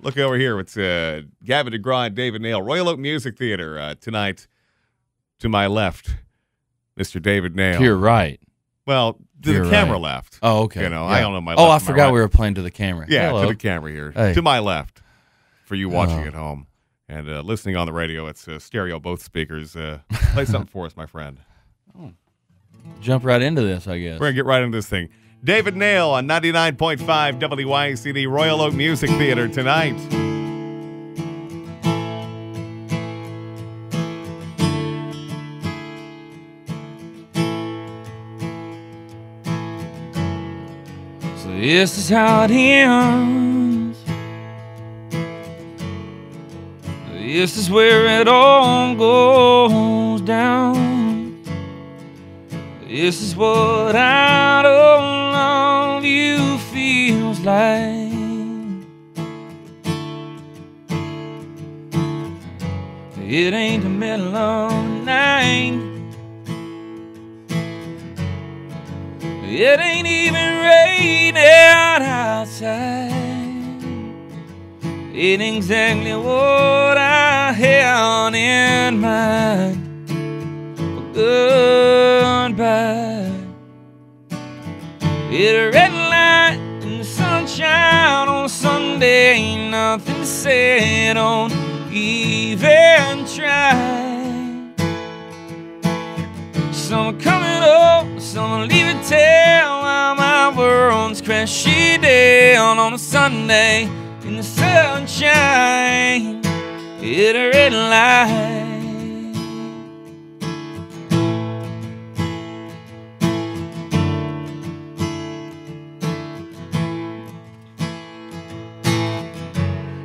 Look over here. It's Gavin DeGraw and David Nail. Royal Oak Music Theater tonight. To my left, Mr. David Nail. To your right. Well, to the camera left. Oh, okay. You know, yeah. I don't know my left. Oh, I forgot right. we were playing to the camera. Yeah, Hello. to the camera here. Hey. To my left, for you watching at home. And listening on the radio, it's stereo, both speakers. Play something for us, my friend. Oh. Jump right into this, I guess. We're going to get right into this thing. David Nail on 99.5 WYCD Royal Oak Music Theater tonight. So this is how it ends. This is where it all goes down. This is what I don't love you feels like. It ain't the middle of the night. It ain't even raining outside. It ain't exactly what I had in mind for goodbye. It a red light in the sunshine on Sunday, ain't nothing said, don't even try. Some coming up, some leaving town, while my world's crashing down on a Sunday in the sunshine. It a red light.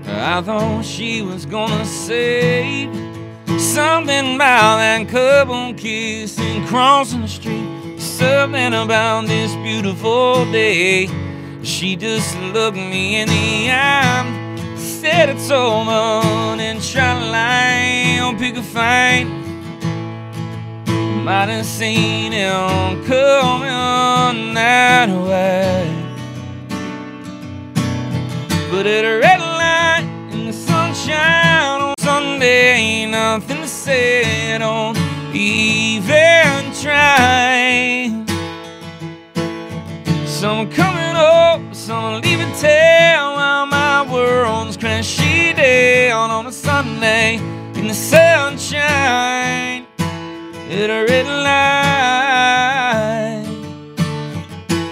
I thought she was gonna say something about that couple kissing, crossing the street, something about this beautiful day. She just looked me in the eye, said it's over, and tried to lie or pick a fight. Might have seen him coming that way, but at a red light in the sunshine on Sunday, ain't nothing to say, don't even try. Some coming up, some leaving town, while my world's crashing down on a Sunday in the sunshine. At a red light,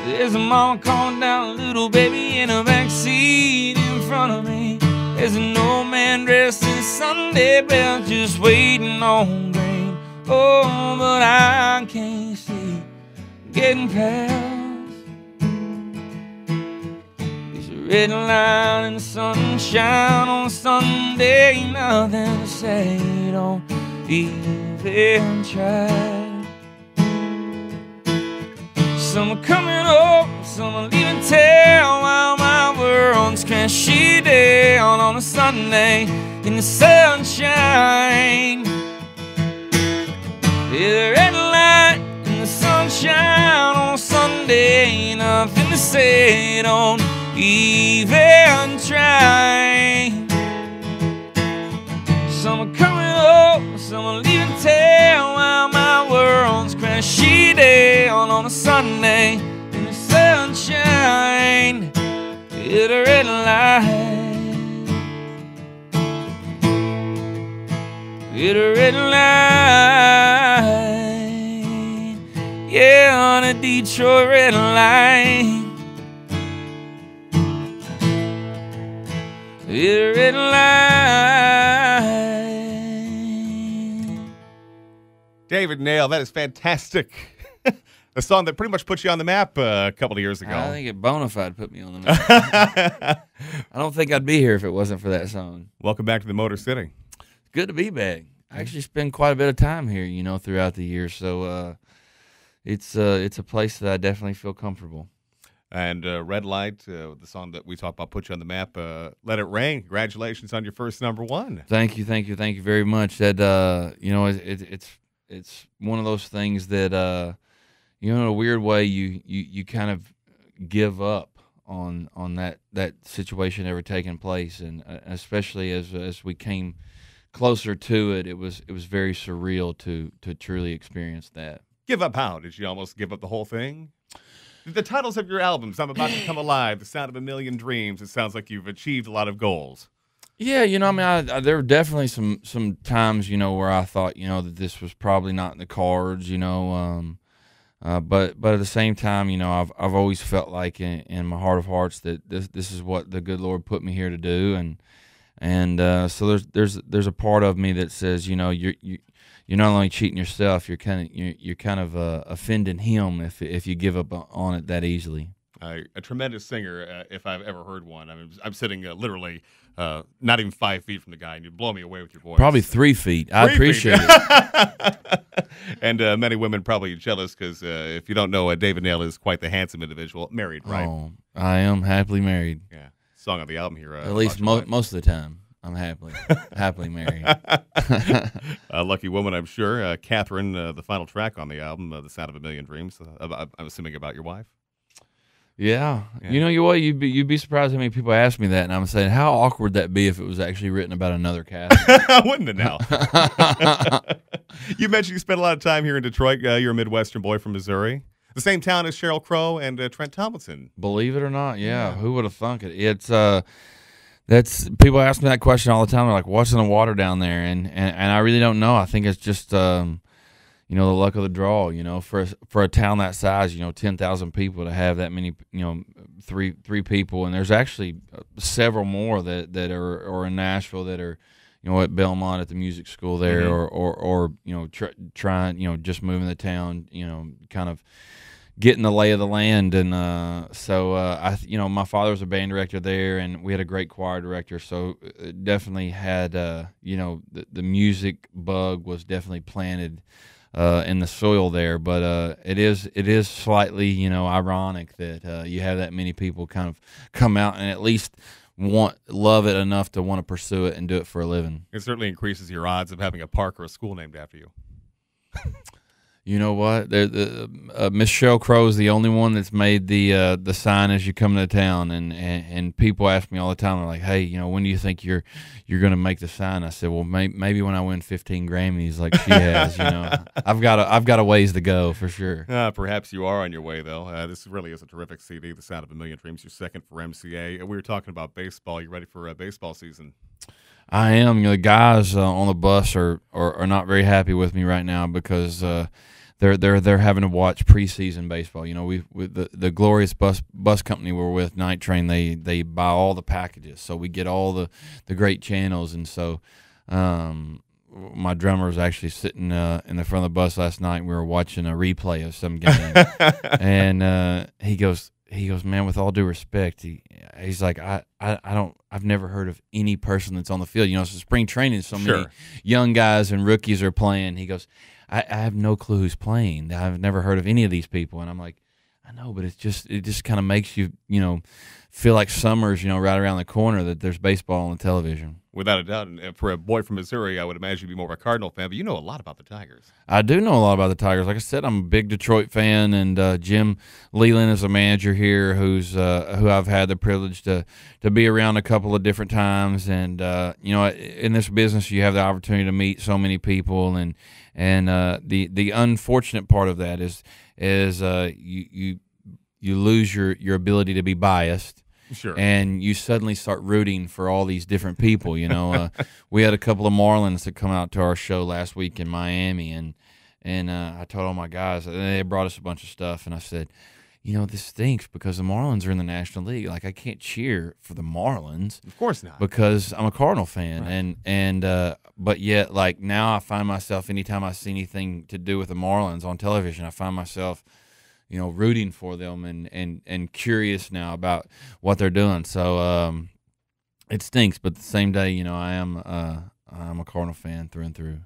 there's a mama calling down a little baby in a backseat in front of me. There's an old man dressed in Sunday best, just waiting on rain. Oh, but I can't see getting past. It's a red line in the sunshine on Sunday, nothing to say, don't even try. Some are coming up, some are leaving town, while my world's crashing down on a Sunday in the sunshine. Yeah, the red light in the sunshine on Sunday, nothing to say, don't even try. Some are coming up, some are leaving town, while my world's crashing down on a Sunday in the sunshine. At a red light, at a red light, yeah, on a Detroit red light. At a red light. David Nail, that is fantastic. A song that pretty much put you on the map a couple of years ago. I think it bona fide put me on the map. I don't think I'd be here if it wasn't for that song. Welcome back to the Motor City. Good to be back. I actually spend quite a bit of time here, you know, throughout the year. So it's a place that I definitely feel comfortable. And Red Light, the song that we talked about, put you on the map. Let It Rain. Congratulations on your first #1. Thank you very much. That you know, it's one of those things that you know, in a weird way, you kind of give up on that situation ever taking place, and especially as we came closer to it, it was very surreal to truly experience that. Give up how? Did you almost give up the whole thing? The titles of your albums, I'm About to Come Alive, The Sound of a Million Dreams, it sounds like you've achieved a lot of goals. Yeah, I mean, I there were definitely some times, where I thought, that this was probably not in the cards, but at the same time, I've always felt like in my heart of hearts that this is what the good Lord put me here to do, and so there's a part of me that says, you're not only cheating yourself, you're kind of offending Him if you give up on it that easily. A tremendous singer, if I've ever heard one. I mean, I'm sitting literally not even 5 feet from the guy, and you blow me away with your voice. Probably 3 feet. I appreciate it. And many women probably jealous because if you don't know, David Nail is quite the handsome individual. Married, right? Oh, I am happily married. Yeah. Song on the album here. At least most of the time. I'm happily married. A lucky woman, I'm sure. Catherine, the final track on the album, The Sound of a Million Dreams. I'm assuming about your wife. Yeah. You'd be surprised how many people ask me that, and I'm saying, how awkward that'd be if it was actually written about another Catherine. Wouldn't it now? You mentioned you spent a lot of time here in Detroit. You're a Midwestern boy from Missouri. The same town as Sheryl Crow and Trent Tomlinson. Believe it or not, yeah. Who would have thunk it? It's that's people ask me that question all the time. They're like, "What's in the water down there?" And I really don't know. I think it's just the luck of the draw. For a town that size, 10,000 people to have that many, three people, and there's actually several more that are in Nashville that are, at Belmont at the music school there, mm-hmm. or trying, just moving to town, kind of getting the lay of the land. And so my father was a band director there, and we had a great choir director, so it definitely had the music bug was definitely planted in the soil there. But it is slightly ironic that you have that many people kind of come out and at least love it enough to want to pursue it and do it for a living. It certainly increases your odds of having a park or a school named after you. You know what? Miss Sheryl Crow is the only one that's made the sign as you come into town, and people ask me all the time. They're like, "Hey, when do you think you're going to make the sign?" I said, "Well, maybe when I win 15 Grammys, like she has. I've got a ways to go for sure." Perhaps you are on your way, though. This really is a terrific CD, "The Sound of a Million Dreams." Your second for MCA. We were talking about baseball. You ready for baseball season? I am. The guys on the bus are not very happy with me right now because they're having to watch preseason baseball. With the glorious bus company we're with, Night Train, they buy all the packages, so we get all the great channels. And so my drummer was actually sitting in the front of the bus last night, and we were watching a replay of some game, and he goes, "Man, with all due respect," he's like, I've never heard of any person that's on the field. It's spring training, so many young guys and rookies are playing. He goes, I have no clue who's playing. I've never heard of any of these people. And I'm like, I know, but it just kind of makes you, feel like summer's, right around the corner, that there's baseball on television. Without a doubt. And for a boy from Missouri, I would imagine you'd be more of a Cardinal fan, but you know a lot about the Tigers. I do know a lot about the Tigers. Like I said, I'm a big Detroit fan, and Jim Leland is a manager here who I've had the privilege to be around a couple of different times. And, in this business, you have the opportunity to meet so many people, and the unfortunate part of that is you lose your ability to be biased. Sure. And you suddenly start rooting for all these different people. We had a couple of Marlins that come out to our show last week in Miami, and I told all my guys, and they brought us a bunch of stuff, and I said, this stinks because the Marlins are in the National League. Like, I can't cheer for the Marlins. Of course not. Because I'm a Cardinal fan. Right. And but yet, like, now I find myself, anytime I see anything to do with the Marlins on television, I find myself, rooting for them and curious now about what they're doing. So it stinks, but the same day, I'm a Cardinal fan through and through.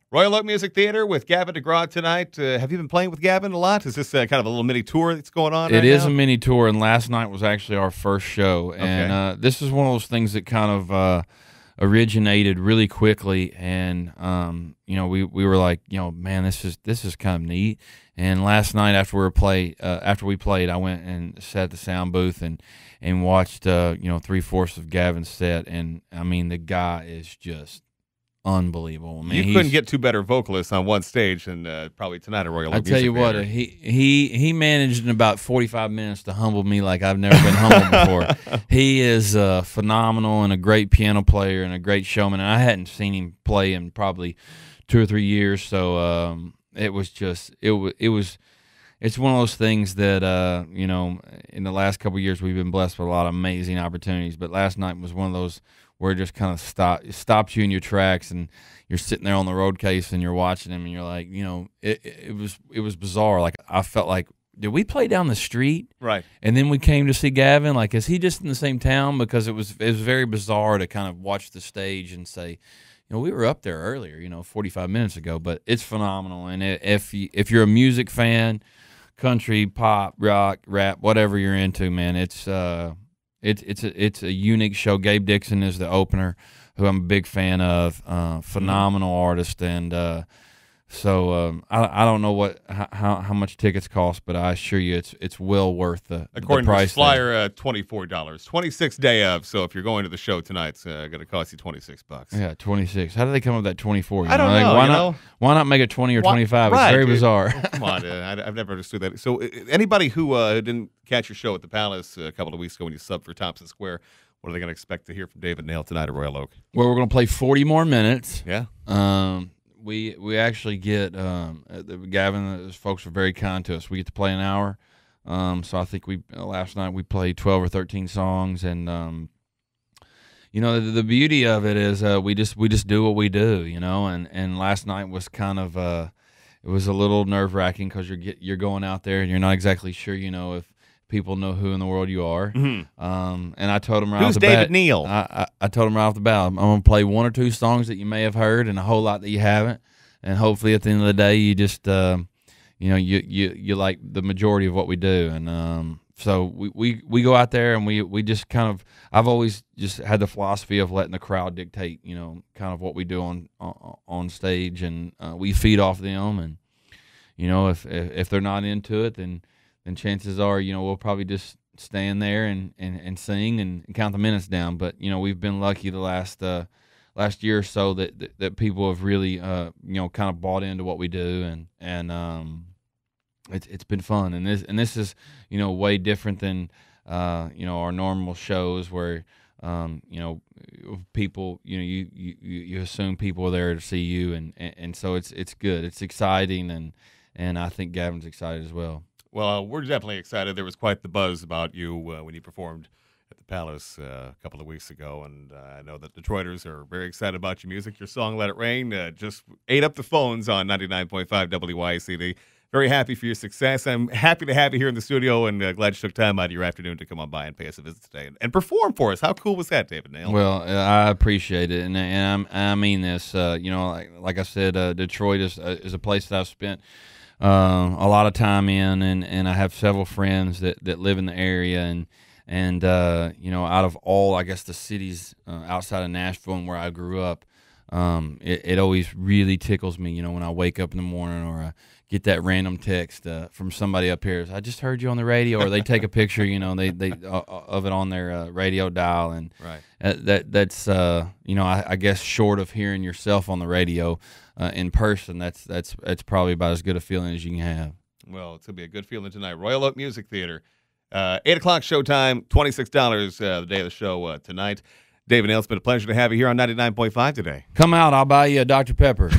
Royal Oak Music Theater with Gavin DeGraw tonight. Have you been playing with Gavin a lot? Is this kind of a little mini tour that's going on? It is a mini tour, and last night was actually our first show. And this is one of those things that kind of originated really quickly, and you know, we were like, you know, man, this is kind of neat. And last night after we played, I went and sat at the sound booth and watched you know, 3/4 of Gavin's set, and I mean, the guy is just unbelievable. I mean, you couldn't get two better vocalists on one stage than probably tonight at Royal Oak. I tell you what, he managed in about 45 minutes to humble me like I've never been humbled before. He is phenomenal and a great piano player and a great showman. And I hadn't seen him play in probably 2 or 3 years, so it was just it's one of those things that you know, in the last couple of years we've been blessed with a lot of amazing opportunities, but last night was one of those where it just kind of stopped you in your tracks, and you're sitting there on the road case and you're watching him, and you're like, you know, it was bizarre. Like, I felt like, did we play down the street? Right. And then we came to see Gavin. Like, is he just in the same town? Because it was very bizarre to kind of watch the stage and say, you know, we were up there earlier, you know, 45 minutes ago. But it's phenomenal. And if you're a music fan, country, pop, rock, rap, whatever you're into, man, it's a unique show. Gabe Dixon is the opener, who I'm a big fan of. Phenomenal artist, and so I don't know how much tickets cost, but I assure you it's well worth the According price. to this flyer, $24, 26 day of. So if you're going to the show tonight, it's going to cost you $26. Yeah, 26. How do they come up with that 24? I don't know. Like, why not make it 20 or 25? Right, it's very bizarre. Come on, I've never understood that. So anybody who didn't catch your show at the Palace a couple of weeks ago when you subbed for Thompson Square, what are they going to expect to hear from David Nail tonight at Royal Oak? Well, we're going to play 40 more minutes. Yeah. We actually get Gavin. Those folks are very kind to us. We get to play an hour. So I think last night we played 12 or 13 songs, and you know, the beauty of it is we just do what we do, you know. And last night was kind of it was a little nerve-wracking because you're going out there and you're not exactly sure, you know, if people know who in the world you are. Mm-hmm. And I told them right off the David bat. Neal? I told them right off the bat, I'm going to play 1 or 2 songs that you may have heard and a whole lot that you haven't. And hopefully at the end of the day, you just, you know, you like the majority of what we do. And so we go out there and we just kind of, I've always just had the philosophy of letting the crowd dictate, you know, kind of what we do on stage, and we feed off them. And, you know, if they're not into it, then chances are, you know, we'll probably just stand there and sing and count the minutes down. But, you know, we've been lucky the last year or so that people have really, you know, kind of bought into what we do, and it's been fun. And this is, you know, way different than, you know, our normal shows where, you know, people, you know, you assume people are there to see you, and so it's good. It's exciting, and I think Gavin's excited as well. Well, we're definitely excited. There was quite the buzz about you when you performed at the Palace a couple of weeks ago, and I know that Detroiters are very excited about your music. Your song, Let It Rain, just ate up the phones on 99.5 WYCD. Very happy for your success. I'm happy to have you here in the studio, and glad you took time out of your afternoon to come on by and pay us a visit today and perform for us. How cool was that, David Nail? Well, I appreciate it, and I mean this. You know, like I said, Detroit is a place that I've spent a lot of time in, and I have several friends that live in the area, and you know, out of all, I guess, the cities outside of Nashville and where I grew up, it always really tickles me, you know, when I wake up in the morning or I get that random text from somebody up here. I just heard you on the radio, or they take a picture, you know, they of it on their radio dial, and right. That's you know, I guess short of hearing yourself on the radio in person, that's probably about as good a feeling as you can have. Well, it's gonna be a good feeling tonight. Royal Oak Music Theater, 8 o'clock showtime, $26 the day of the show tonight. David Nail, it's been a pleasure to have you here on 99.5 today. Come out, I'll buy you a Dr. Pepper.